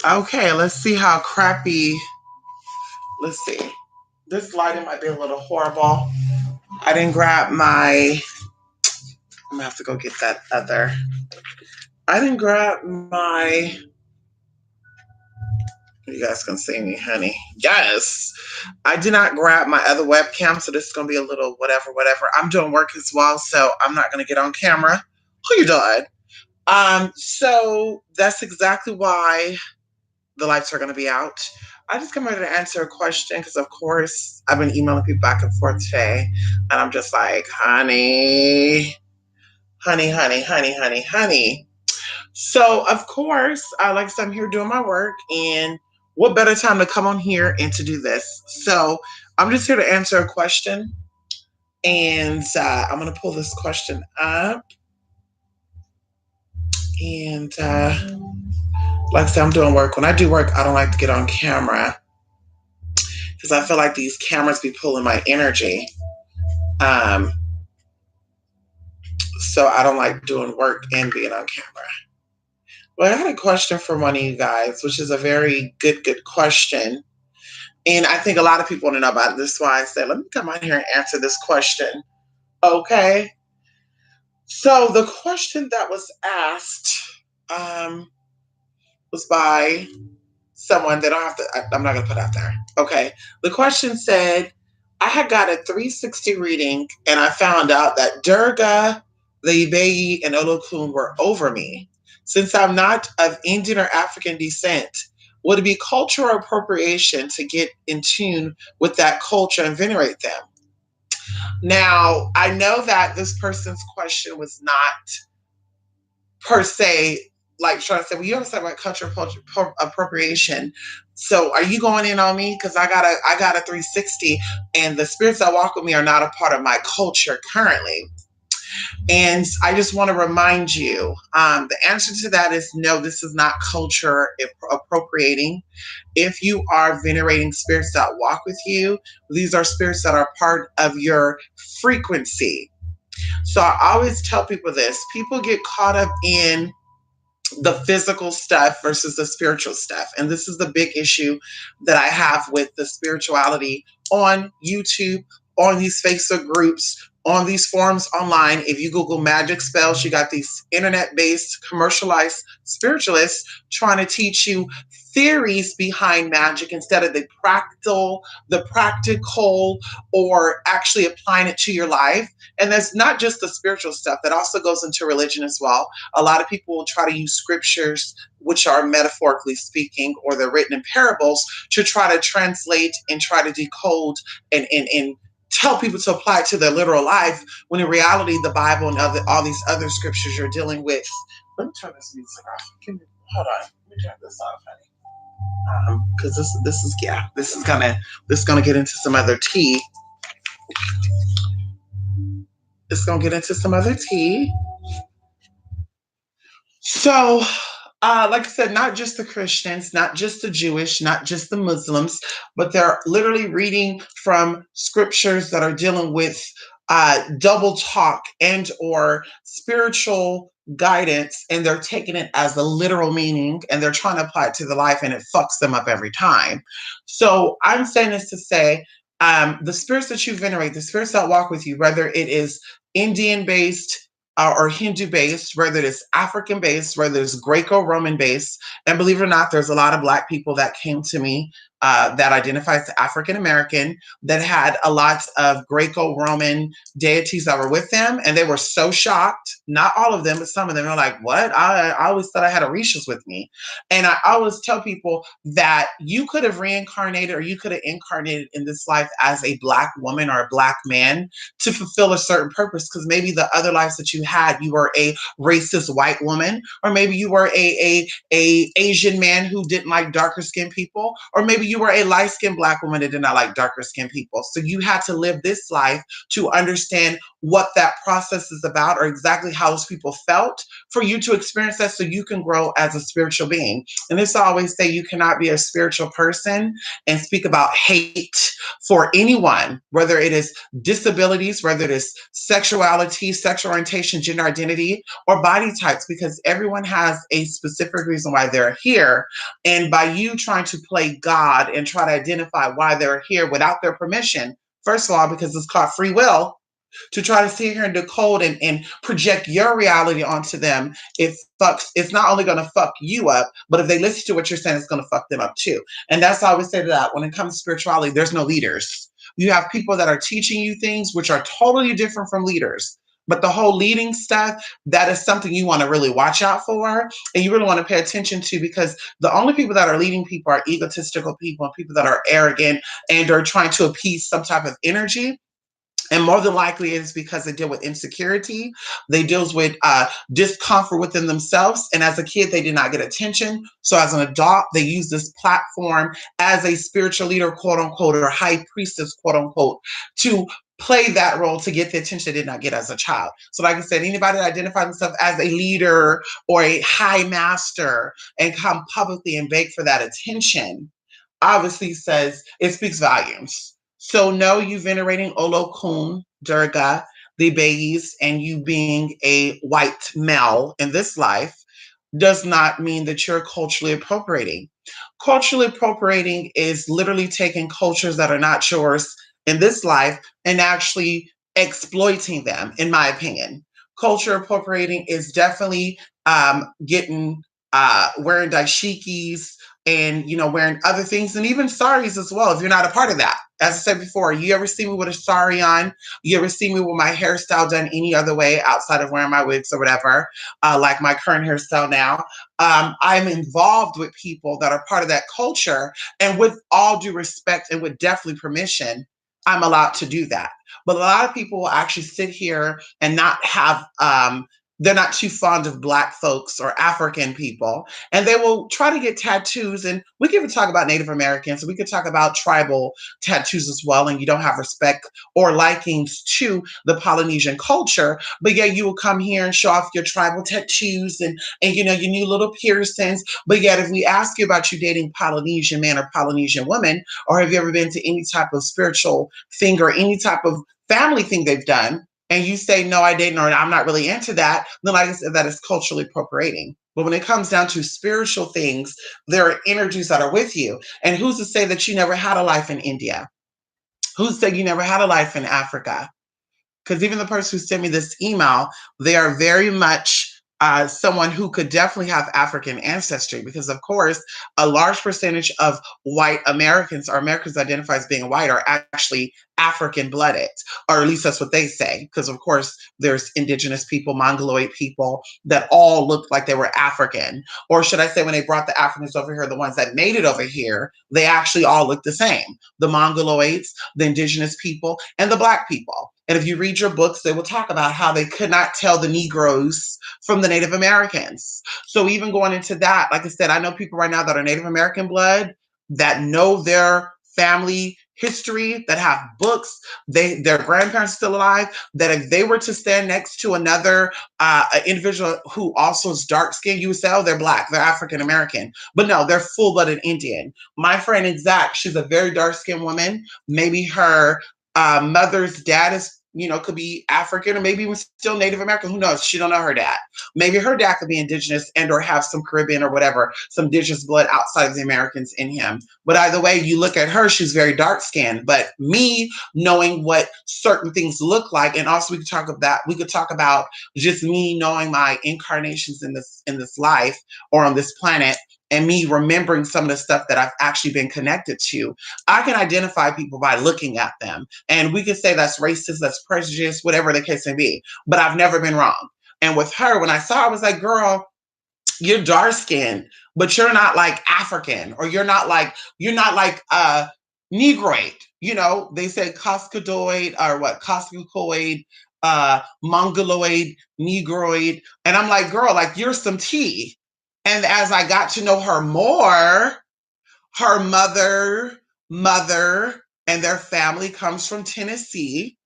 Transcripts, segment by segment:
Okay, let's see how crappy. Let's see. This lighting might be a little horrible. I didn't grab my. I'm gonna have to go get that other. I didn't grab my. You guys can see me, honey. Yes. I did not grab my other webcam, so this is gonna be a little whatever, whatever. I'm doing work as well, so I'm not gonna get on camera. Who you doing? So that's exactly why the lights are gonna be out. I just come here to answer a question because, of course, I've been emailing people back and forth today, and I'm just like, honey, honey, honey, honey, honey, honey. So, of course, like I said, I'm here doing my work, and what better time to come on here and to do this? So, I'm just here to answer a question, and I'm going to pull this question up. And like I said, I'm doing work. When I do work, I don't like to get on camera because I feel like these cameras be pulling my energy. Um, so, I don't like doing work and being on camera. Well, I had a question for one of you guys, which is a very good question. And I think a lot of people want to know about it. This is why I said, let me come on here and answer this question. Okay. So the question that was asked um, was by someone that I don't have to, I'm not going to put out there. Okay. The question said, I had got a 360 reading and I found out that Durga, the Ibeyi, and Olokun were over me. Since I'm not of Indian or African descent, would it be cultural appropriation to get in tune with that culture and venerate them? Now, I know that this person's question was not per se like trying to say, well, you always talk about cultural appropriation. So are you going in on me? Because I got a 360 and the spirits that walk with me are not a part of my culture currently. And I just want to remind you the answer to that is no, this is not culture appropriating. If you are venerating spirits that walk with you, these are spirits that are part of your frequency. So I always tell people this, people get caught up in the physical stuff versus the spiritual stuff. And this is the big issue that I have with the spirituality on YouTube, on these Facebook groups, on these forums online. If you Google magic spells, you got these internet based commercialized spiritualists trying to teach you theories behind magic instead of the practical, or actually applying it to your life. And that's not just the spiritual stuff, that also goes into religion as well. A lot of people will try to use scriptures, which are metaphorically speaking, or they're written in parables, to try to translate and try to decode and tell people to apply it to their literal life, when in reality, the Bible and all these other scriptures you're dealing with. Let me turn this music off. Hold on. Let me turn this off, honey. Because this is gonna get into some other tea. It's gonna get into some other tea. So, like I said, not just the Christians, not just the Jewish, not just the Muslims, but they're literally reading from scriptures that are dealing with double talk and or spiritual guidance, and they're taking it as the literal meaning and they're trying to apply it to the life, and it fucks them up every time. So I'm saying this to say, the spirits that you venerate, the spirits that walk with you, whether it is Indian based, or Hindu based, whether it's African based, whether it's Greco Roman based. And believe it or not, there's a lot of Black people that came to me that identify as African American, that had a lot of Greco Roman deities that were with them. And they were so shocked. Not all of them, but some of them are like, what? I always thought I had Orishas with me. And I always tell people that you could have reincarnated, or you could have incarnated in this life as a Black woman or a Black man to fulfill a certain purpose, because maybe the other lives that you had, you were a racist white woman, or maybe you were a Asian man who didn't like darker skinned people, or maybe you were a light-skinned Black woman that did not like darker-skinned people. So you had to live this life to understand what that process is about or exactly how those people felt for you to experience that so you can grow as a spiritual being. And this I always say you cannot be a spiritual person and speak about hate for anyone, whether it is disabilities, whether it is sexuality, sexual orientation, gender identity, or body types, because everyone has a specific reason why they're here. And by you trying to play God and try to identify why they're here without their permission, first of all, because it's called free will, to try to sit here and decode and project your reality onto them, it's not only going to fuck you up, but if they listen to what you're saying, it's going to fuck them up too. And that's how I always say to that. When it comes to spirituality, there's no leaders. You have people that are teaching you things which are totally different from leaders. But the whole leading stuff, that is something you want to really watch out for and you really want to pay attention to, because the only people that are leading people are egotistical people and people that are arrogant and are trying to appease some type of energy. And more than likely it's because they deal with insecurity. They deal with discomfort within themselves. And as a kid, they did not get attention. So as an adult, they use this platform as a spiritual leader, quote unquote, or high priestess, quote unquote, to play that role to get the attention they did not get as a child. So like I said, anybody that identifies themselves as a leader or a high master and come publicly and beg for that attention, obviously says it speaks volumes. So no, you venerating Olokun, Durga, the Bays, and you being a white male in this life does not mean that you're culturally appropriating. Culturally appropriating is literally taking cultures that are not yours in this life and actually exploiting them, in my opinion. Culture appropriating is definitely getting wearing dashikis and wearing other things and even saris as well if you're not a part of that. As I said before, you ever see me with a sari on? You ever see me with my hairstyle done any other way outside of wearing my wigs or whatever, like my current hairstyle now? I'm involved with people that are part of that culture, and with all due respect and with definitely permission, I'm allowed to do that. But a lot of people will actually sit here and not have they're not too fond of Black folks or African people, and they will try to get tattoos. And we can even talk about Native Americans, and we could talk about tribal tattoos as well. And you don't have respect or likings to the Polynesian culture, but yet you will come here and show off your tribal tattoos and your new little piercings. But yet, if we ask you about you dating Polynesian man or Polynesian woman, or have you ever been to any type of spiritual thing or any type of family thing they've done, and you say, no, I didn't, or I'm not really into that, then like I said, that is culturally appropriating. But when it comes down to spiritual things, there are energies that are with you. And who's to say that you never had a life in India? Who's to say you never had a life in Africa? Because even the person who sent me this email, they are very much someone who could definitely have African ancestry, because of course a large percentage of white Americans or Americans identify as being white are actually African blooded, or at least that's what they say, because of course there's indigenous people, Mongoloid people that all looked like they were African. Or should I say, when they brought the Africans over here, the ones that made it over here, they actually all look the same: the Mongoloids, the indigenous people, and the Black people. And if you read your books, they will talk about how they could not tell the Negroes from the Native Americans. So even going into that, like I said, I know people right now that are Native American blood that know their family history, that have books, their grandparents still alive, that if they were to stand next to another individual who also is dark skinned, you would say, oh, they're Black, they're African American. But no, they're full blooded Indian. My friend Exact, she's a very dark skinned woman. Maybe her mother's dad is, could be African, or maybe even still Native American. Who knows? She don't know her dad. Maybe her dad could be indigenous and or have some Caribbean or whatever, some indigenous blood outside of the Americans in him. But either way, you look at her, she's very dark skinned. But me knowing what certain things look like, and also we could talk about just me knowing my incarnations in this life or on this planet, and me remembering some of the stuff that I've actually been connected to. I can identify people by looking at them. And we could say that's racist, that's prejudice, whatever the case may be. But I've never been wrong. And with her, when I saw her, I was like, girl, you're dark skinned, but you're not like African, or you're not like Negroid. They say Coscadoid or what, Coscacoid, Mongoloid, Negroid. And I'm like, girl, like you're some tea. And as I got to know her more, Her mother, and their family comes from Tennessee,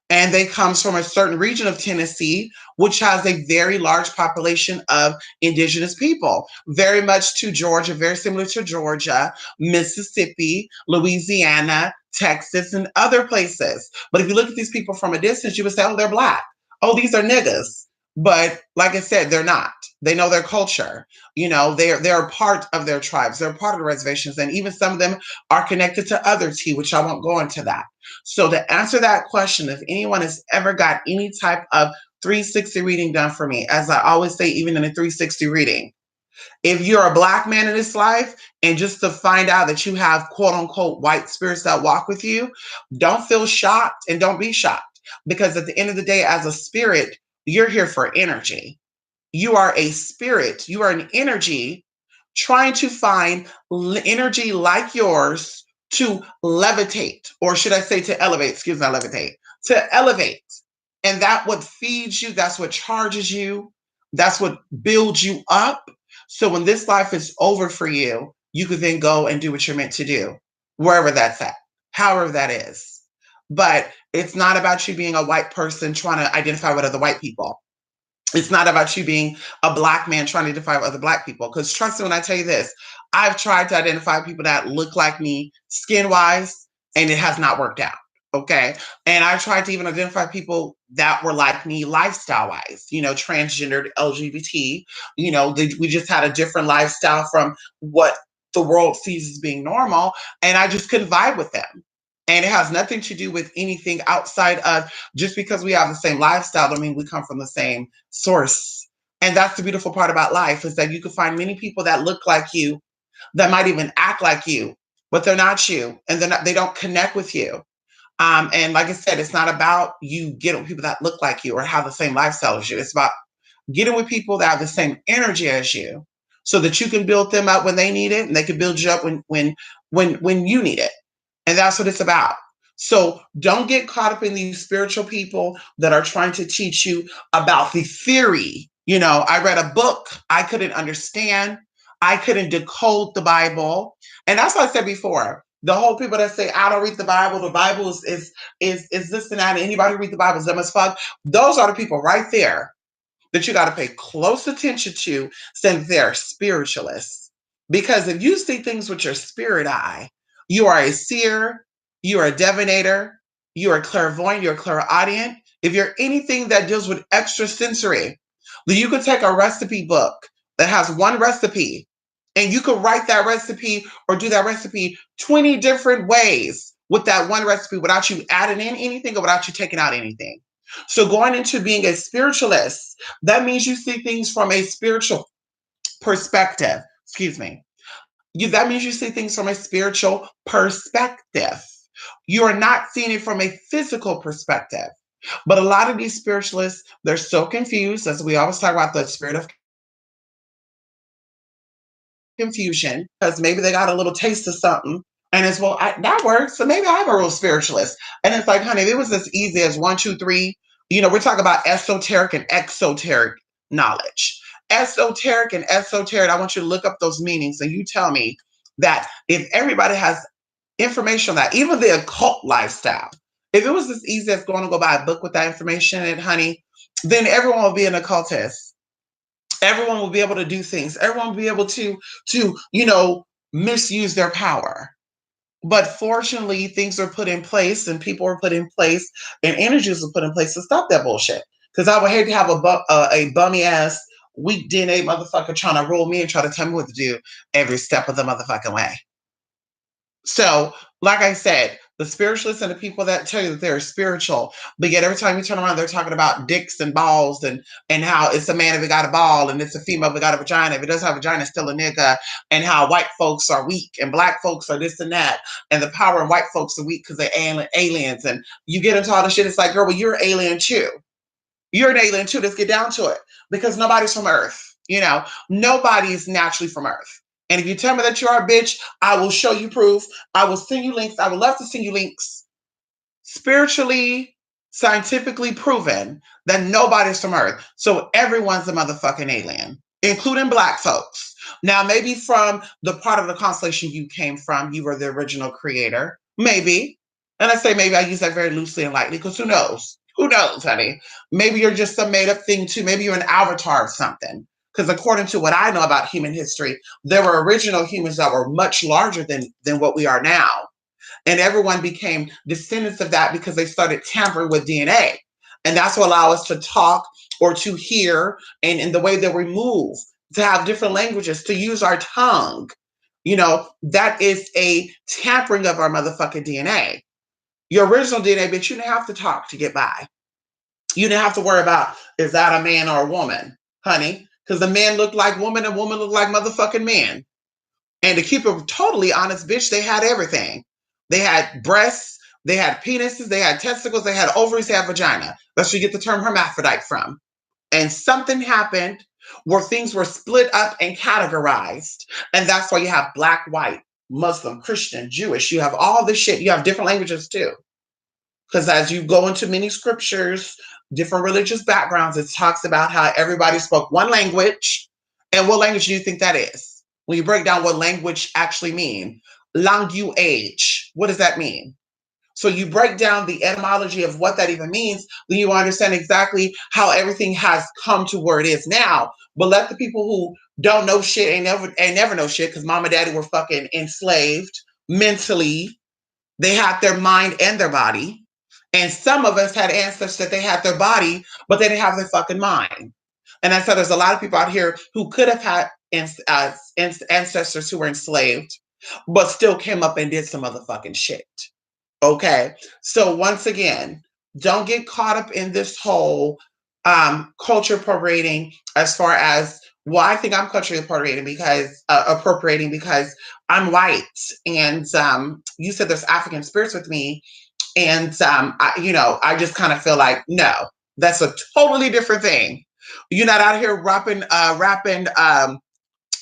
and they comes from a certain region of Tennessee, which has a very large population of indigenous people, very much to Georgia, very similar to Georgia, Mississippi, Louisiana, Texas, and other places. But if you look at these people from a distance, you would say, oh, they're black. Oh, these are niggas. But like I said, they're not. They know their culture. They're a part of their tribes. They're part of the reservations, and even some of them are connected to other T, which I won't go into that. So to answer that question, if anyone has ever got any type of 360 reading done for me, as I always say, even in a 360 reading, if you're a black man in this life and just to find out that you have quote unquote white spirits that walk with you, don't feel shocked and don't be shocked, because at the end of the day, as a spirit, you're here for energy. You are a spirit, you are an energy trying to find energy like yours to levitate, or should I say to elevate? Excuse me, levitate, to elevate. And that what feeds you, that's what charges you, that's what builds you up. So when this life is over for you, you could then go and do what you're meant to do, wherever that's at, however that is. But it's not about you being a white person trying to identify with other white people. It's not about you being a black man trying to identify with other black people. Because trust me when I tell you this, I've tried to identify people that look like me skin wise, and it has not worked out. Okay. And I tried to even identify people that were like me lifestyle wise, transgendered, LGBT. We just had a different lifestyle from what the world sees as being normal. And I just couldn't vibe with them. And it has nothing to do with anything outside of just because we have the same lifestyle, I mean we come from the same source. And that's the beautiful part about life, is that you can find many people that look like you, that might even act like you, but they're not you, and they don't connect with you. And like I said, it's not about you getting with people that look like you or have the same lifestyle as you. It's about getting with people that have the same energy as you, so that you can build them up when they need it, and they can build you up when you need it. And that's what it's about. So don't get caught up in these spiritual people that are trying to teach you about the theory. I read a book I couldn't understand. I couldn't decode the Bible. And that's what I said before. The whole people that say, I don't read the Bible, the Bible is this and that, and anybody who read the Bible is dumb as fuck. Those are the people right there that you got to pay close attention to, since they're spiritualists. Because if you see things with your spirit eye, you are a seer, you are a divinator, you are clairvoyant, you're clairaudient. If you're anything that deals with extrasensory, then you could take a recipe book that has one recipe, and you could write that recipe or do that recipe 20 different ways with that one recipe without you adding in anything or without you taking out anything. So going into being a spiritualist, that means you see things from a spiritual perspective. Excuse me. That means you see things from a spiritual perspective. You are not seeing it from a physical perspective. But a lot of these spiritualists, they're so confused, as we always talk about the spirit of confusion, because maybe they got a little taste of something. And it's, well, that works. So maybe I'm a real spiritualist. And it's like, honey, if it was as easy as one, two, three, we're talking about esoteric and exoteric knowledge. Esoteric and esoteric, I want you to look up those meanings, and you tell me that if everybody has information on that, even the occult lifestyle, if it was as easy as going to go buy a book with that information in it, honey, then everyone will be an occultist. Everyone will be able to do things. Everyone will be able to misuse their power. But fortunately, things are put in place, and people are put in place, and energies are put in place to stop that bullshit. Because I would hate to have a bummy ass weak DNA motherfucker trying to rule me and try to tell me what to do every step of the motherfucking way. So, like I said, the spiritualists and the people that tell you that they're spiritual, but yet every time you turn around, they're talking about dicks and balls, and how it's a man if it got a ball, and it's a female if it got a vagina. If it doesn't have a vagina, it's still a nigga, and how white folks are weak and black folks are this and that, and the power of white folks are weak because they're aliens. And you get into all the shit. It's like, girl, well, you're an alien too. You're an alien too. Let's get down to it, because nobody's from Earth. Nobody's naturally from Earth. And if you tell me that you are a bitch, I will show you proof. I will send you links. I would love to send you links. Spiritually, scientifically proven that nobody's from Earth. So everyone's a motherfucking alien. including black folks. Now, maybe from the part of the constellation you came from, you were the original creator. Maybe. And I say maybe, I use that very loosely and lightly because who knows? Who knows, honey? Maybe you're just some made up thing too. Maybe you're an avatar of something. Because according to what I know about human history, there were original humans that were much larger than what we are now. And everyone became descendants of that because they started tampering with DNA. And that's what allowed us to talk or to hear, and in the way that we move, to have different languages, to use our tongue. That is a tampering of our motherfucking DNA. Your original DNA, bitch, you didn't have to talk to get by. You didn't have to worry about, is that a man or a woman, honey? Because the man looked like woman and woman looked like motherfucking man. And to keep it totally honest, bitch, they had everything. They had breasts, they had penises, they had testicles, they had ovaries, they had vagina. That's where you get the term hermaphrodite from. And something happened where things were split up and categorized. And that's why you have black, white, Muslim, Christian, Jewish. You have all this shit. You have different languages too. Because as you go into many scriptures, different religious backgrounds, it talks about how everybody spoke one language. And what language do you think that is? When you break down what language actually mean, language, what does that mean? So you break down the etymology of what that even means, then you understand exactly how everything has come to where it is now. But let the people who don't know shit ain't never know shit, because mom and daddy were fucking enslaved mentally. They had their mind and their body. And some of us had ancestors that they had their body, but they didn't have their fucking mind. And I said there's a lot of people out here who could have had ancestors who were enslaved, but still came up and did some motherfucking shit. Okay. So once again, don't get caught up in this whole culture appropriating, as far as, well, I think I'm culturally appropriating because I'm white. And you said there's African spirits with me. And I just kind of feel like, no, that's a totally different thing. You're not out here rapping,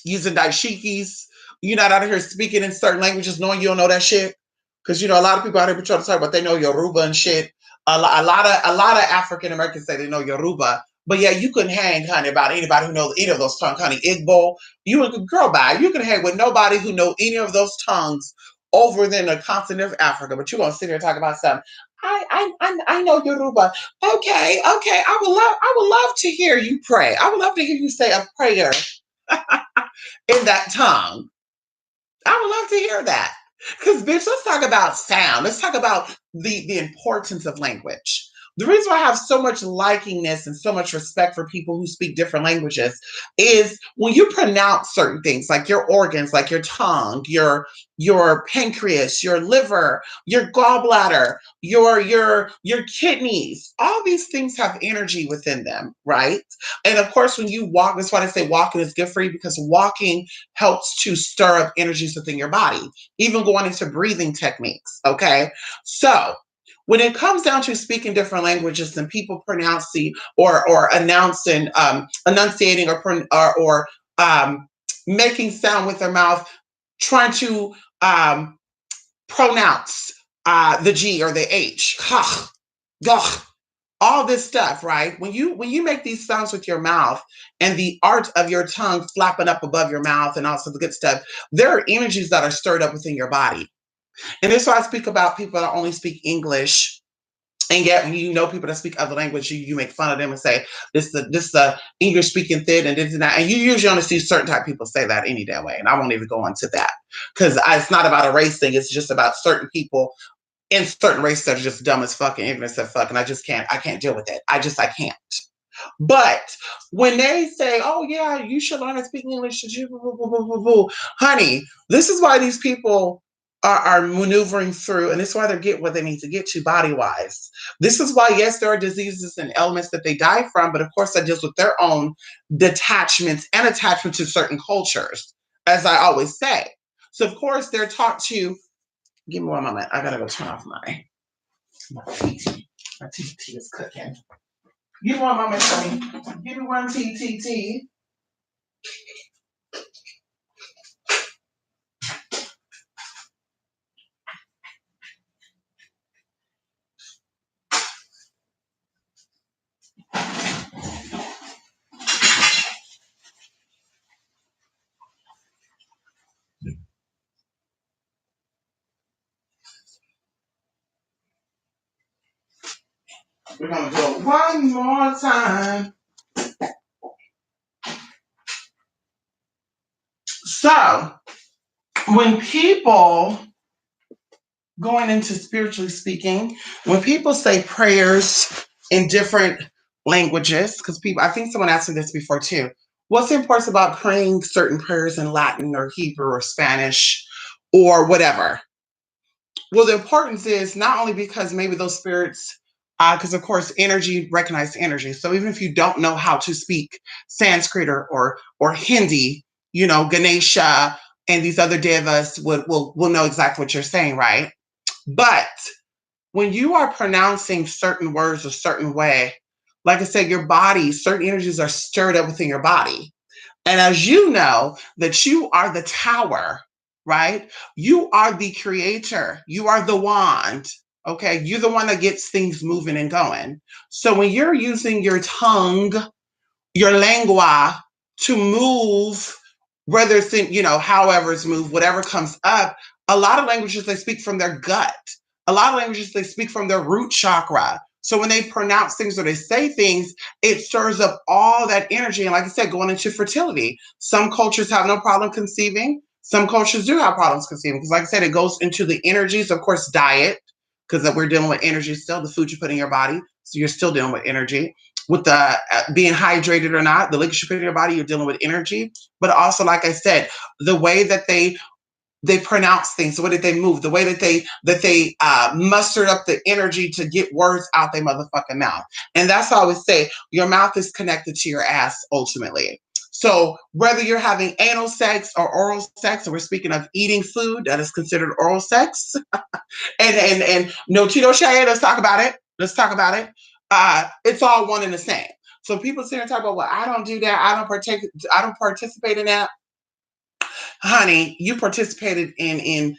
using dashikis. You're not out here speaking in certain languages knowing you don't know that shit. Because a lot of people out here trying to talk about they know Yoruba and shit. A lot of African Americans say they know Yoruba, but yeah, you couldn't hang, honey, about anybody who knows any of those tongues, honey. Igbo, you can hang with nobody who know any of those tongues over than the continent of Africa. But you're gonna sit here and talk about something. I know Yoruba. Okay. I would love to hear you pray. I would love to hear you say a prayer in that tongue. I would love to hear that. Because, bitch, let's talk about sound. Let's talk about the importance of language. The reason why I have so much likingness and so much respect for people who speak different languages is when you pronounce certain things, like your organs, like your tongue, your pancreas, your liver, your gallbladder, your kidneys, all these things have energy within them, right? And of course, when you walk, that's why I say walking is good for you, because walking helps to stir up energies within your body, even going into breathing techniques. Okay. So when it comes down to speaking different languages and people pronouncing or announcing, enunciating or making sound with their mouth, trying to pronounce the G or the H, all this stuff, right? When you make these sounds with your mouth and the art of your tongue flapping up above your mouth and also the good stuff, there are energies that are stirred up within your body. And this is why I speak about people that only speak English. And yet, when people that speak other language, you make fun of them and say, this the English speaking thing and this and that. And you usually only see certain type of people say that any damn way. And I won't even go into that, because it's not about a race thing. It's just about certain people in certain races that are just dumb as fuck and ignorant as fuck. And I can't deal with it. I can't. But when they say, oh, yeah, you should learn to speak English, honey, this is why these people are maneuvering through, and this is why they get what they need to get to body-wise. This is why, yes, there are diseases and ailments that they die from, but of course that deals with their own detachments and attachment to certain cultures, as I always say. So, of course, they're taught to, give me one moment, I gotta go turn off my TT. My TT is cooking. Give me one moment, honey. Give me one TTT. We're going to do it one more time. So, when people, going into spiritually speaking, when people say prayers in different languages, because people, I think someone asked me this before too. What's important about praying certain prayers in Latin or Hebrew or Spanish or whatever? Well, the importance is not only because maybe those spirits, because of course energy recognize energy. So even if you don't know how to speak Sanskrit or Hindi, Ganesha and these other devas will know exactly what you're saying, right? But when you are pronouncing certain words a certain way, like I said, your body, certain energies are stirred up within your body. And as you know, that you are the tower, right? You are the creator. You are the wand. Okay. You're the one that gets things moving and going. So when you're using your tongue, your lengua to move, whether it's in, however it's moved, whatever comes up, a lot of languages they speak from their gut. A lot of languages they speak from their root chakra. So when they pronounce things or they say things, it stirs up all that energy. And like I said, going into fertility. Some cultures have no problem conceiving. Some cultures do have problems conceiving. Because like I said, it goes into the energies, of course, diet, because we're dealing with energy still, the food you put in your body. So you're still dealing with energy with the being hydrated or not, the liquid you put in your body, you're dealing with energy. But also, like I said, the way that they pronounce things, the way that they move, the way that they mustered up the energy to get words out their motherfucking mouth. And that's how I always say your mouth is connected to your ass ultimately. So whether you're having anal sex or oral sex, and we're speaking of eating food, that is considered oral sex. and no Tito Shea, let's talk about it. Let's talk about it. It's all one and the same. So people sit and talk about, well, I don't do that. I don't participate in that. Honey, you participated in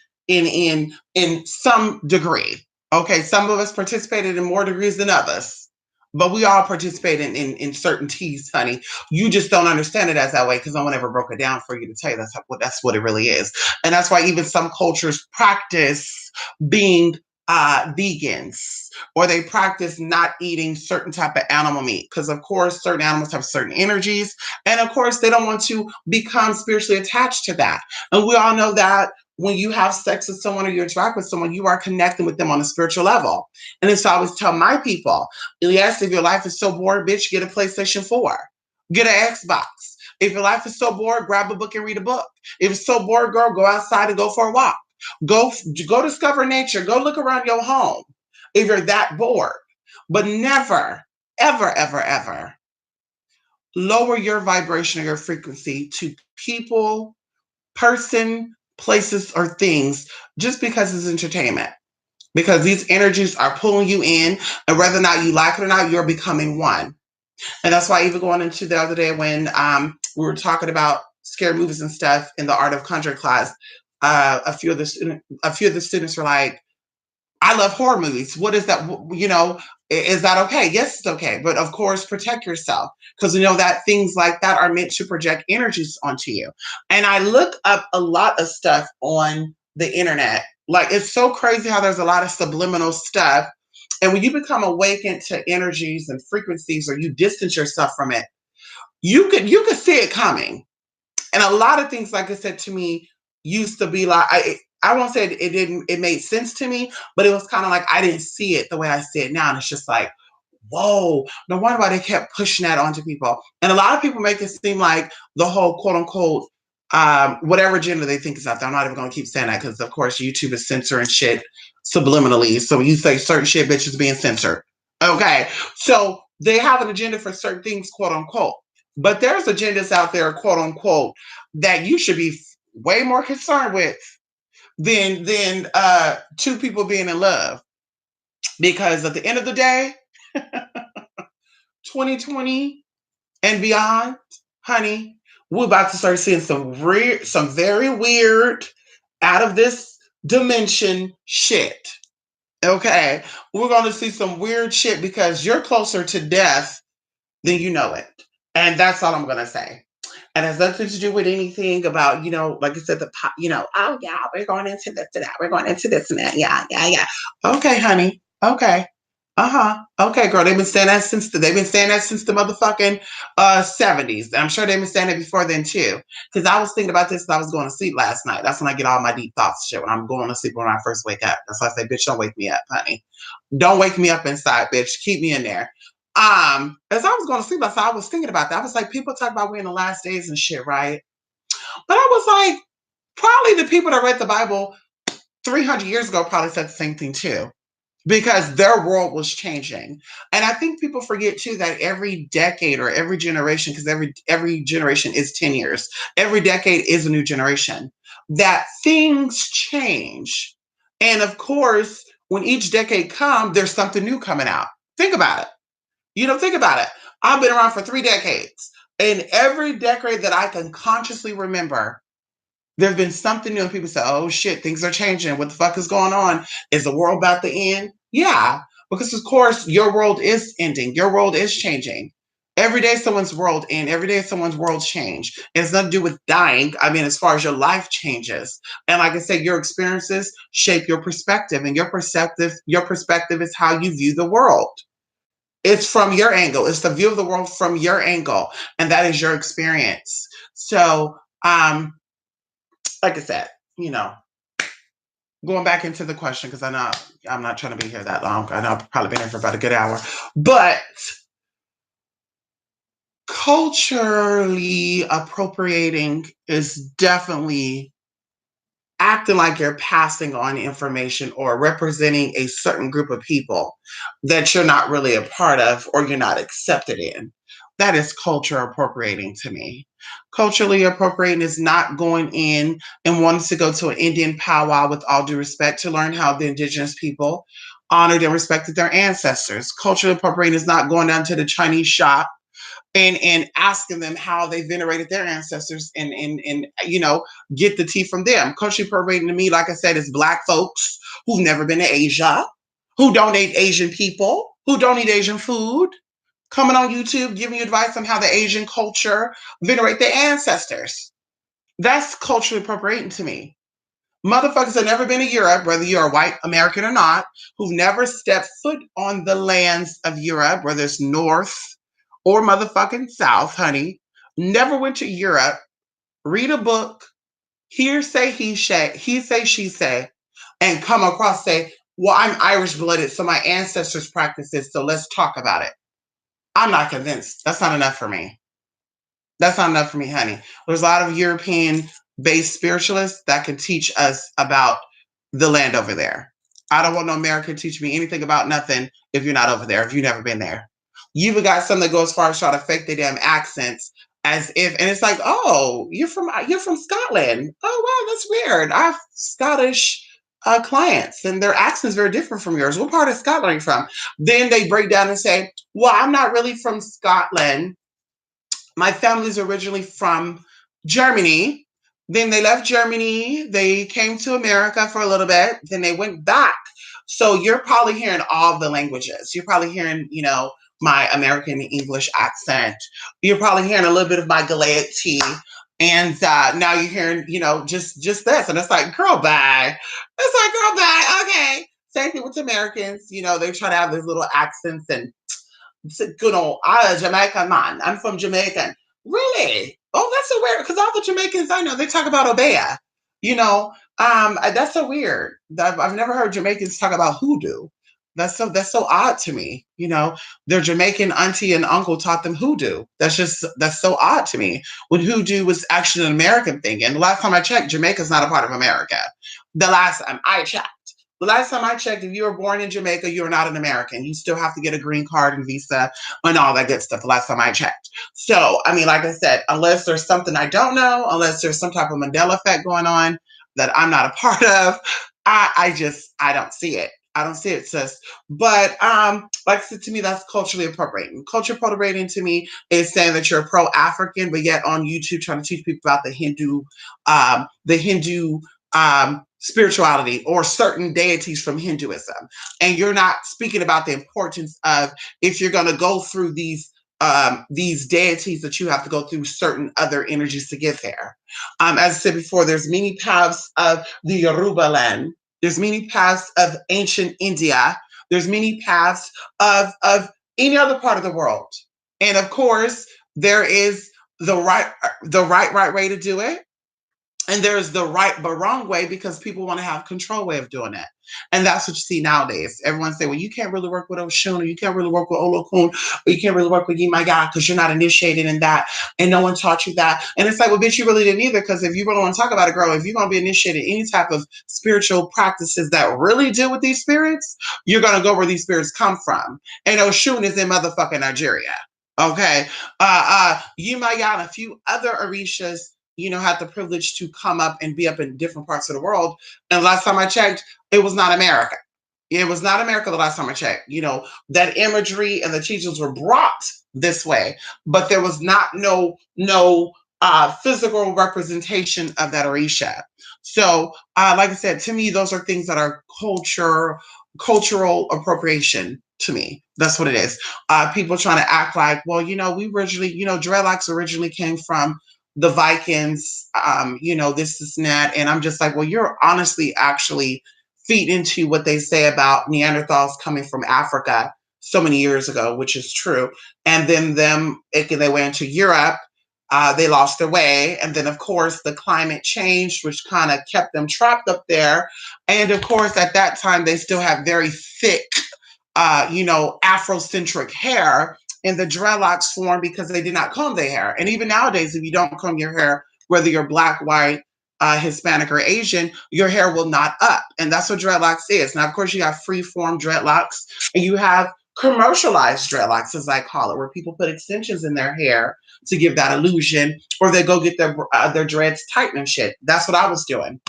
some degree. Okay, some of us participated in more degrees than others, but we all participate in certain teas, honey. You just don't understand it as that way because no one ever broke it down for you to tell you that's what it really is, and that's why even some cultures practice being vegans or they practice not eating certain type of animal meat because of course certain animals have certain energies and of course they don't want to become spiritually attached to that. And we all know that when you have sex with someone or you interact with someone, you are connecting with them on a spiritual level. And it's always tell my people, yes, if your life is so bored, bitch, get a PlayStation 4, get an Xbox. If your life is so bored, grab a book and read a book. If it's so bored, girl, go outside and go for a walk. Go discover nature. Go look around your home if you're that bored. But never, ever, ever, ever lower your vibration or your frequency to people, person, places, or things just because it's entertainment. Because these energies are pulling you in, and whether or not you like it or not, you're becoming one. And that's why even going into the other day when we were talking about scary movies and stuff in the Art of Conjuring class, a few of the students were like, I love horror movies. What is that? Is that okay? Yes, it's okay. But of course, protect yourself because we know that things like that are meant to project energies onto you. And I look up a lot of stuff on the internet. Like, it's so crazy how there's a lot of subliminal stuff. And when you become awakened to energies and frequencies or you distance yourself from it, you could see it coming. And a lot of things, like I said to me, used to be like I won't say it made sense to me, but it was kind of like I didn't see it the way I see it now. And it's just like, whoa, no wonder why they kept pushing that onto people. And a lot of people make it seem like the whole quote unquote whatever gender they think is out there. I'm not even gonna keep saying that because of course YouTube is censoring shit subliminally. So when you say certain shit, bitches being censored. Okay. So they have an agenda for certain things, quote unquote. But there's agendas out there, quote unquote, that you should be way more concerned with than two people being in love. Because at the end of the day, 2020 and beyond, honey, we're about to start seeing some very weird, out of this dimension shit. Okay, we're going to see some weird shit because you're closer to death than you know it, and that's all I'm going to say. And it has nothing to do with anything about, like I said, oh yeah, we're going into this and that. We're going into this and that. Yeah, yeah, yeah. Okay, honey. Okay. Uh-huh. Okay, girl. They've been saying that since the motherfucking 70s. I'm sure they've been saying it before then too. Because I was thinking about this when I was going to sleep last night. That's when I get all my deep thoughts shit when I'm going to sleep when I first wake up. That's why I say, bitch, don't wake me up, honey. Don't wake me up inside, bitch. Keep me in there. As I was going to sleep last night, I was thinking about that. I was like, people talk about we're in the last days and shit, right? But I was like, probably the people that read the Bible 300 years ago probably said the same thing too, because their world was changing. And I think people forget too that every decade or every generation, because every generation is 10 years, every decade is a new generation, that things change. And of course, when each decade comes, there's something new coming out. Think about it. Think about it. I've been around for 3 decades. And every decade that I can consciously remember, there's been something new, and people say, "Oh shit, things are changing. What the fuck is going on? Is the world about to end?" Yeah, because of course your world is ending. Your world is changing. Every day someone's world end. Every day someone's world change. It has nothing to do with dying. I mean, as far as your life changes, and like I said, your experiences shape your perspective, and your perspective is how you view the world. It's from your angle. It's the view of the world from your angle, and that is your experience. So, like I said, you know, going back into the question, because I know I'm not trying to be here that long. I know I've probably been here for about a good hour, but culturally appropriating is definitely acting like you're passing on information or representing a certain group of people that you're not really a part of or you're not accepted in. That is culture appropriating to me. Culturally appropriating is not going in and wanting to go to an Indian powwow, with all due respect, to learn how the indigenous people honored and respected their ancestors. Culturally appropriating is not going down to the Chinese shop and asking them how they venerated their ancestors, and get the tea from them. Culturally appropriating to me, like I said, is Black folks who've never been to Asia, who don't eat Asian people, who don't eat Asian food, coming on YouTube giving you advice on how the Asian culture venerate their ancestors. That's culturally appropriating to me. Motherfuckers have never been to Europe, whether you're a white American or not, who've never stepped foot on the lands of Europe, whether it's North or motherfucking South, honey. Never went to Europe, read a book, hear say he say, she say, and come across say, well, I'm Irish blooded, so my ancestors practice this, so let's talk about it. I'm not convinced. That's not enough for me. That's not enough for me, honey. There's a lot of European based spiritualists that can teach us about the land over there. I don't want no American to teach me anything about nothing if you're not over there, if you've never been there. You even got some that go as far as try to fake their damn accents as if, and it's like, oh, you're from Scotland. Oh wow, that's weird. I have Scottish clients, and their accent's very different from yours. What part of Scotland are you from? Then they break down and say, well, I'm not really from Scotland. My family's originally from Germany. Then they left Germany. They came to America for a little bit. Then they went back. So you're probably hearing all the languages. You're probably hearing, my American English accent. You're probably hearing a little bit of my Galaic tea. And now you're hearing, just this. And it's like, girl, bye. It's like, girl, bye. Okay. Same thing with Americans. They try to have these little accents and good old Jamaican man. I'm from Jamaica. Really? Oh, that's so weird. Because all the Jamaicans I know, they talk about Obeah. That's so weird. I've never heard Jamaicans talk about hoodoo. That's so odd to me. Their Jamaican auntie and uncle taught them hoodoo. That's so odd to me. When hoodoo was actually an American thing. And the last time I checked, Jamaica's not a part of America. The last time I checked, if you were born in Jamaica, you're not an American. You still have to get a green card and visa and all that good stuff. The last time I checked. So, I mean, like I said, unless there's something I don't know, unless there's some type of Mandela effect going on that I'm not a part of, I don't see it. I don't see it, sis. But like I said, to me, that's culturally appropriating. Culture appropriating to me is saying that you're pro-African, but yet on YouTube trying to teach people about the Hindu spirituality or certain deities from Hinduism. And you're not speaking about the importance of, if you're going to go through these deities, that you have to go through certain other energies to get there. As I said before, there's many paths of the Yoruba land. There's many paths of ancient India There's many paths of any other part of the world. And of course, there is the right way to do it, and there's the right but wrong way because people want to have control way of doing it. And that's what you see nowadays. Everyone say, well, you can't really work with Oshun, or you can't really work with Olokun, or you can't really work with Yemaya because you're not initiated in that, and no one taught you that. And it's like, well, bitch, you really didn't either, because if you really want to talk about it, girl, if you're going to be initiated in any type of spiritual practices that really deal with these spirits, you're going to go where these spirits come from. And Oshun is in motherfucking Nigeria. Okay. Yemaya and a few other Orishas, had the privilege to come up and be up in different parts of the world. And last time I checked, it was not America. It was not America the last time I checked. That imagery and the teachings were brought this way, but there was not no physical representation of that Orisha. So, like I said, to me, those are things that are cultural appropriation to me. That's what it is. People trying to act like, well, we originally, dreadlocks originally came from the Vikings, this and that. And I'm just like, well, you're honestly actually feed into what they say about Neanderthals coming from Africa so many years ago, which is true. And then they went into Europe. They lost their way. And then, of course, the climate changed, which kind of kept them trapped up there. And, of course, at that time, they still have very thick, Afrocentric hair, and the dreadlocks formed because they did not comb their hair. And even nowadays, if you don't comb your hair, whether you're black, white, Hispanic, or Asian, your hair will not up. And that's what dreadlocks is. Now, of course, you have free-form dreadlocks, and you have commercialized dreadlocks, as I call it, where people put extensions in their hair to give that illusion, or they go get their dreads tightened and shit. That's what I was doing.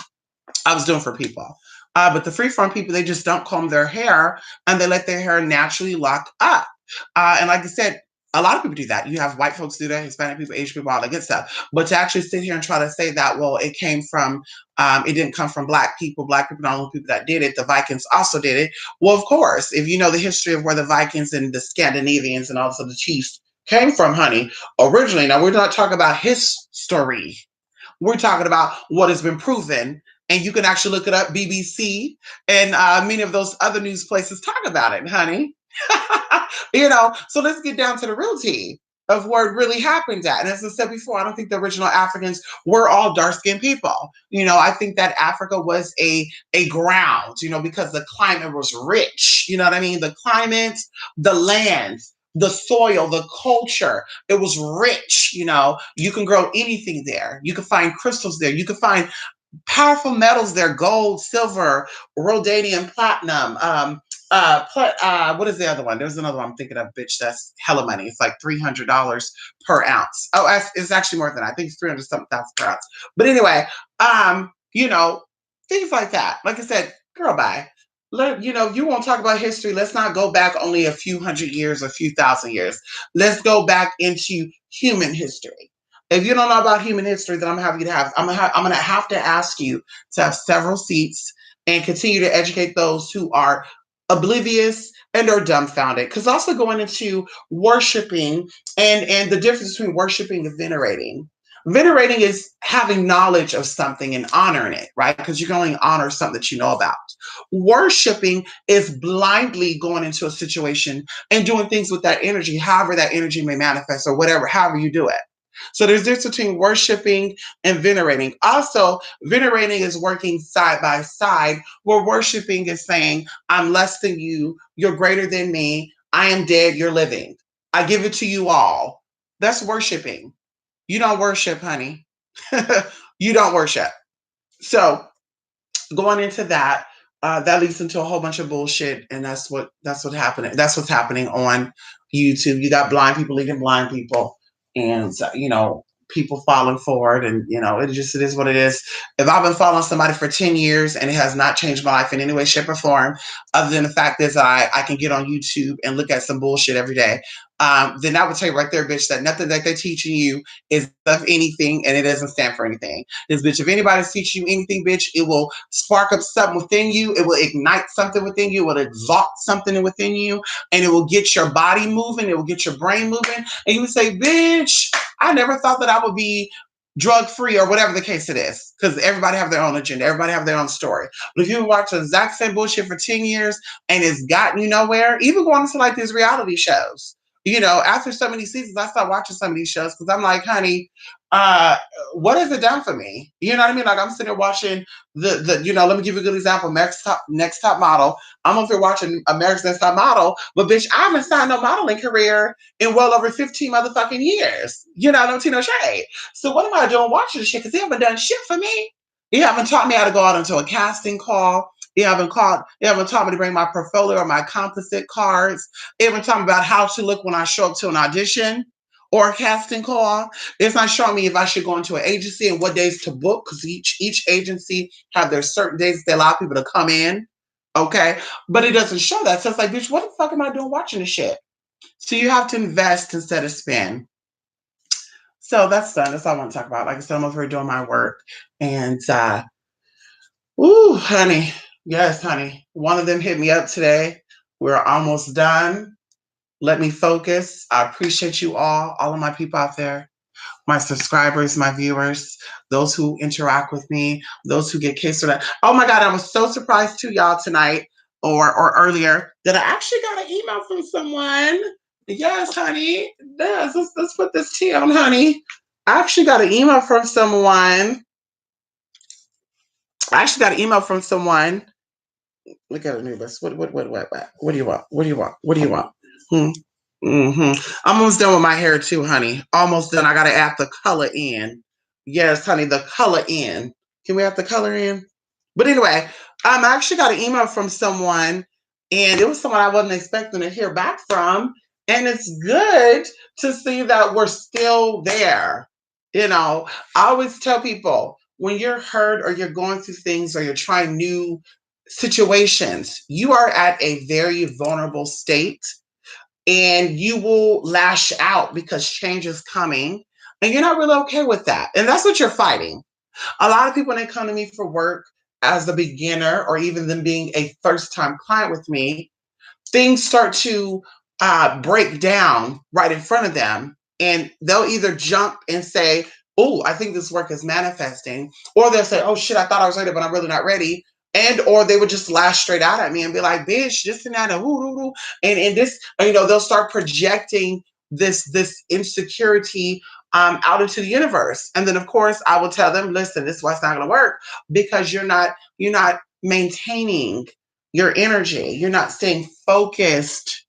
For people. But the free-form people, they just don't comb their hair, and they let their hair naturally lock up. And like I said, a lot of people do that. You have white folks do that, Hispanic people, Asian people, all that good stuff. But to actually sit here and try to say that, well, it didn't come from black people are the only people that did it. The Vikings also did it. Well, of course, if you know the history of where the Vikings and the Scandinavians and also the chiefs came from, honey, originally. Now, we're not talking about his story. We're talking about what has been proven, and you can actually look it up. BBC and many of those other news places talk about it, honey. So let's get down to the real tea of where it really happened at. And as I said before, I don't think the original Africans were all dark-skinned people. I think that Africa was a ground, because the climate was rich. You know what I mean? The climate, the land, the soil, the culture, it was rich. You can grow anything there. You can find crystals there. You can find powerful metals there: gold, silver, rhodium, platinum. What is the other one? There's another one I'm thinking of, bitch. That's hella money. It's like $300 per ounce. Oh, it's actually more than that. I think it's 300 something thousand per ounce. But anyway, things like that. Like I said, girl, bye. You want to talk about history? Let's not go back only a few hundred years, a few thousand years. Let's go back into human history. If you don't know about human history, then I'm gonna have to ask you to have several seats and continue to educate those who are oblivious and are dumbfounded. Because also going into worshiping and the difference between worshiping and venerating. Venerating is having knowledge of something and honoring it, right? Because you can only honor something that you know about. Worshiping is blindly going into a situation and doing things with that energy, however that energy may manifest, or whatever, however you do it. So there's this between worshiping and venerating. Also, venerating is working side by side, where worshiping is saying, I'm less than you, you're greater than me, I am dead, you're living. I give it to you all. That's worshiping. You don't worship, honey. You don't worship. So going into that, that leads into a whole bunch of bullshit, and that's what's happening. That's what's happening on YouTube. You got blind people leading blind people, and people falling for it, and it is what it is. If I've been following somebody for 10 years and it has not changed my life in any way, shape, or form, other than the fact that I can get on YouTube and look at some bullshit every day, then I would tell you right there, bitch, that nothing that they're teaching you is of anything, and it doesn't stand for anything. This bitch, if anybody's teaching you anything, bitch, it will spark up something within you. It will ignite something within you. It will exalt something within you, and it will get your body moving. It will get your brain moving, and you would say, bitch, I never thought that I would be drug free or whatever the case it is, because everybody have their own agenda, everybody have their own story. But if you watch the exact same bullshit for 10 years and it's gotten you nowhere, even going to like these reality shows, after so many seasons, I stopped watching some of these shows because I'm like, honey, uh, what has it done for me? You know what I mean? Like I'm sitting there watching let me give you a good example. Next Top Model. I'm over here watching America's Next Top Model, but bitch, I haven't started no modeling career in well over 15 motherfucking years. I don't see no shade. So what am I doing watching this shit? Because they haven't done shit for me. You haven't taught me how to go out into a casting call. You haven't taught me to bring my portfolio or my composite cards. You haven't taught me about how to look when I show up to an audition or a casting call. It's not showing me if I should go into an agency and what days to book, because each agency have their certain days they allow people to come in. Okay. But it doesn't show that. So it's like, bitch, what the fuck am I doing watching this shit? So you have to invest instead of spend. So that's done. That's all I want to talk about. Like I said, I'm over here doing my work. And ooh, honey. Yes, honey. One of them hit me up today. We're almost done. Let me focus. I appreciate you all of my people out there, my subscribers, my viewers, those who interact with me, those who get kissed or that. Oh my God, I was so surprised too, y'all, tonight or earlier that I actually got an email from someone. Yes, honey. Yes, let's put this tea on, honey. I actually got an email from someone. I actually got an email from someone. Look at it, Anubis. What do you want? What do you want? What do you want? Hmm. I'm almost done with my hair too, honey. Almost done. I gotta add the color in. Yes, honey, the color in. Can we add the color in? But anyway, I actually got an email from someone, and it was someone I wasn't expecting to hear back from. And it's good to see that we're still there. I always tell people when you're hurt or you're going through things or you're trying new situations, you are at a very vulnerable state and you will lash out because change is coming and you're not really okay with that. And that's what you're fighting. A lot of people, when they come to me for work as a beginner or even them being a first time client with me, things start to break down right in front of them. And they'll either jump and say, oh, I think this work is manifesting. Or they'll say, oh shit, I thought I was ready, but I'm really not ready. And or they would just lash straight out at me and be like, bitch, this and that, and woo. And this, they'll start projecting this insecurity out into the universe. And then of course I will tell them, listen, this is why it's not gonna work, because you're not maintaining your energy. You're not staying focused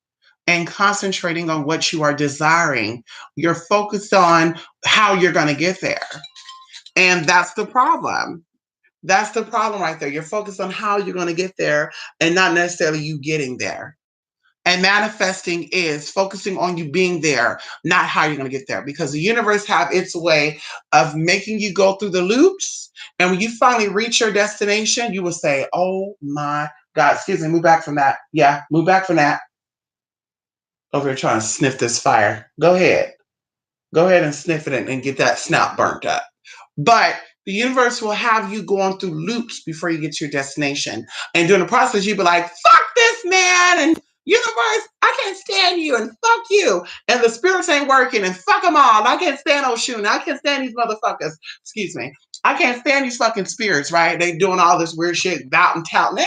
and concentrating on what you are desiring. You're focused on how you're going to get there. And that's the problem. That's the problem right there. You're focused on how you're going to get there and not necessarily you getting there. And manifesting is focusing on you being there, not how you're going to get there, because the universe have its way of making you go through the loops. And when you finally reach your destination, you will say, oh my God, excuse me, move back from that. Yeah, move back from that. Over here trying to sniff this fire. Go ahead. Go ahead and sniff it and get that snout burnt up. But the universe will have you going through loops before you get to your destination. And during the process, you'll be like, fuck this man. And universe, I can't stand you. And fuck you. And the spirits ain't working. And fuck them all. I can't stand Oshun. I can't stand these motherfuckers. Excuse me. I can't stand these fucking spirits, right? They doing all this weird shit, bout and touting.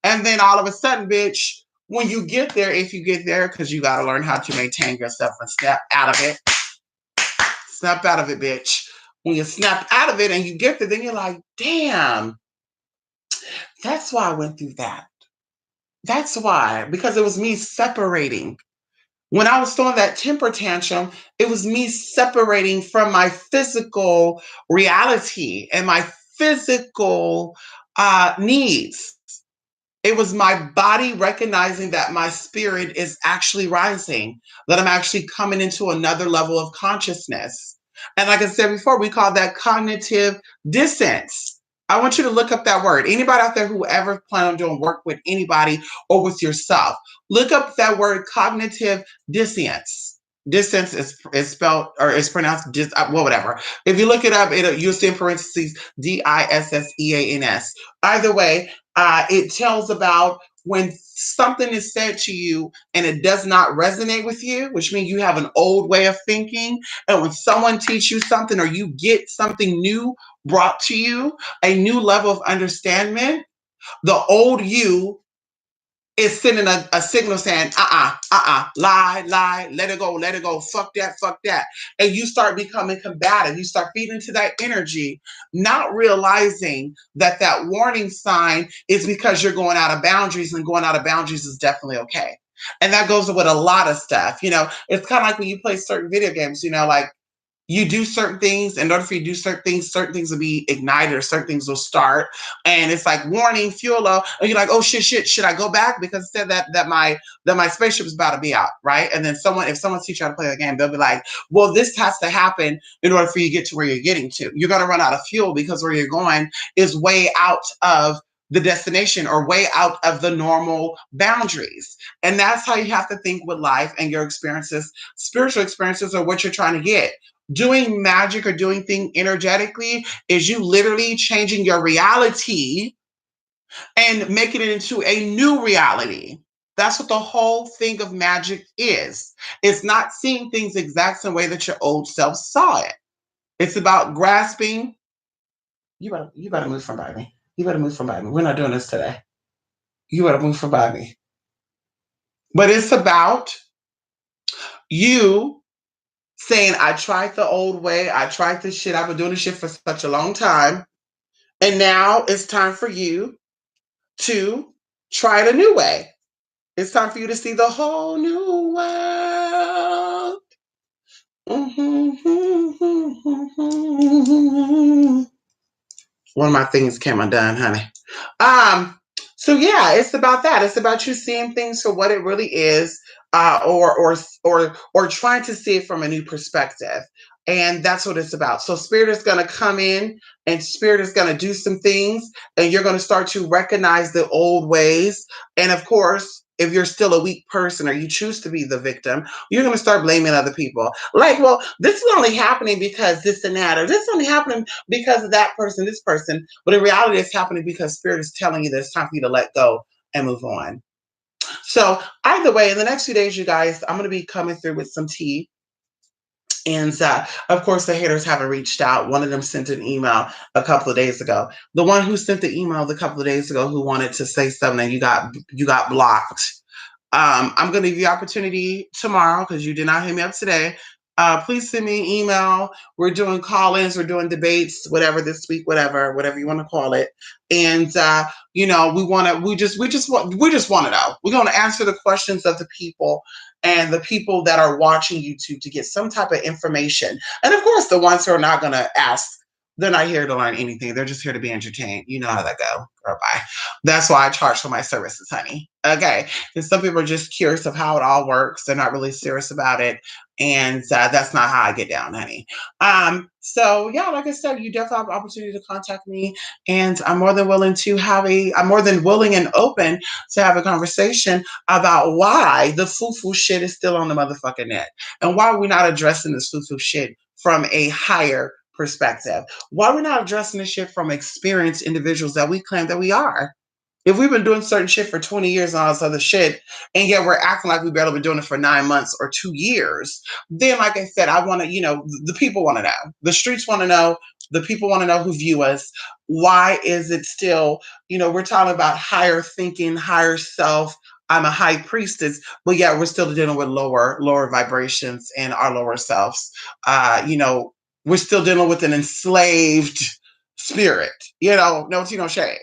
And then all of a sudden, bitch, when you get there, if you get there, because you got to learn how to maintain yourself and snap out of it. Snap out of it, bitch. When you snap out of it and you get there, then you're like, damn, that's why I went through that. That's why, because it was me separating. When I was throwing that temper tantrum, it was me separating from my physical reality and my physical needs. It was my body recognizing that my spirit is actually rising, that I'm actually coming into another level of consciousness. And like I said before, we call that cognitive dissonance. I want you to look up that word. Anybody out there who ever plan on doing work with anybody or with yourself, look up that word cognitive dissonance. Distance is spelled or is pronounced just well, whatever. If you look it up, you'll see in parentheses DISSEANS. Either way, it tells about when something is said to you and it does not resonate with you, which means you have an old way of thinking. And when someone teaches you something or you get something new brought to you, a new level of understanding, the old you is sending a signal saying, lie, let it go, fuck that. And you start becoming combative. You start feeding into that energy, not realizing that that warning sign is because you're going out of boundaries, and going out of boundaries is definitely okay. And that goes with a lot of stuff. It's kind of like when you play certain video games, like you do certain things. In order for you to do certain things will be ignited or certain things will start. And it's like warning, fuel low. And you're like, oh shit, should I go back? Because it said that my spaceship is about to be out, right? And then if someone teaches you how to play the game, they'll be like, well, this has to happen in order for you to get to where you're getting to. You're gonna run out of fuel because where you're going is way out of the destination or way out of the normal boundaries. And that's how you have to think with life and your experiences. Spiritual experiences are what you're trying to get. Doing magic or doing things energetically is you literally changing your reality and making it into a new reality. That's what the whole thing of magic is. It's not seeing things the exact same way that your old self saw it. It's about grasping. You better move from by me. You better move from by me. We're not doing this today. You better move from by me. But it's about you saying, I tried the old way. I tried this shit. I've been doing this shit for such a long time. And now it's time for you to try it a new way. It's time for you to see the whole new world. One of my things came undone, honey. Um, so yeah, it's about that. It's about you seeing things for what it really is, or trying to see it from a new perspective. And that's what it's about. So spirit is gonna come in and spirit is gonna do some things, and you're gonna start to recognize the old ways. And of course, if you're still a weak person or you choose to be the victim, you're going to start blaming other people. Like, well, this is only happening because this and that, or this is only happening because of that person, this person. But in reality, it's happening because spirit is telling you that it's time for you to let go and move on. So either way, in the next few days, you guys, I'm going to be coming through with some tea. And of course, the haters haven't reached out. One of them sent an email a couple of days ago. The one who sent the email a couple of days ago who wanted to say something, and you got blocked. I'm going to give you opportunity tomorrow because you did not hit me up today. Please send me an email. We're doing call-ins, we're doing debates, whatever this week, whatever you want to call it. And we just want to know. We're going to answer the questions of the people and the people that are watching YouTube to get some type of information. And of course, the ones who are not going to ask, they're not here to learn anything. They're just here to be entertained. You know how that go. Girl, bye. That's why I charge for my services, honey. Okay. And some people are just curious of how it all works. They're not really serious about it. And that's not how I get down, honey. So yeah, like I said, you definitely have an opportunity to contact me. And I'm more than willing and open to have a conversation about why the foo-foo shit is still on the motherfucking net. And why we're not addressing this foo-foo shit from a higher perspective. Why we're not addressing this shit from experienced individuals that we claim that we are. If we've been doing certain shit for 20 years and all this other shit, and yet we're acting like we've barely been doing it for 9 months or 2 years, then like I said, I want to, the people want to know. The streets want to know. The people want to know who view us. Why is it still, we're talking about higher thinking, higher self. I'm a high priestess, but yeah, we're still dealing with lower vibrations and our lower selves. We're still dealing with an enslaved spirit, no tea, no shade.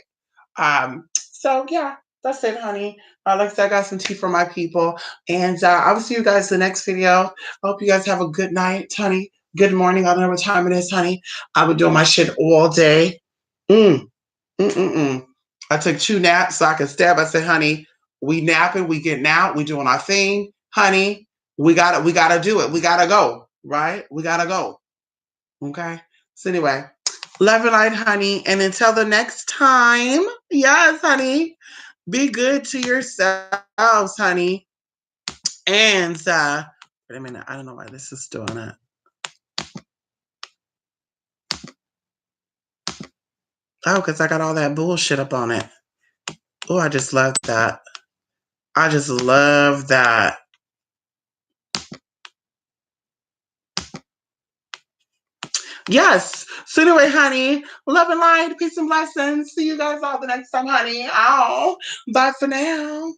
So yeah, that's it, honey. Like I said, I got some tea for my people, and I will see you guys in the next video. I hope you guys have a good night, honey. Good morning. I don't know what time it is, honey. I've been doing my shit all day. Mm, mm, mm, mm. I took 2 naps so I could stab. I said, honey, we napping, we getting out, we doing our thing, honey. We gotta do it. We gotta go, right? We gotta go. Okay. So anyway, love and light, honey. And until the next time, yes, honey, be good to yourselves, honey. And Wait a minute. I don't know why this is doing it. Oh, because I got all that bullshit up on it. Oh, I just love that. I just love that. Yes. So anyway, honey, love and light, peace and blessings. See you guys all the next time, honey. Oh, bye for now.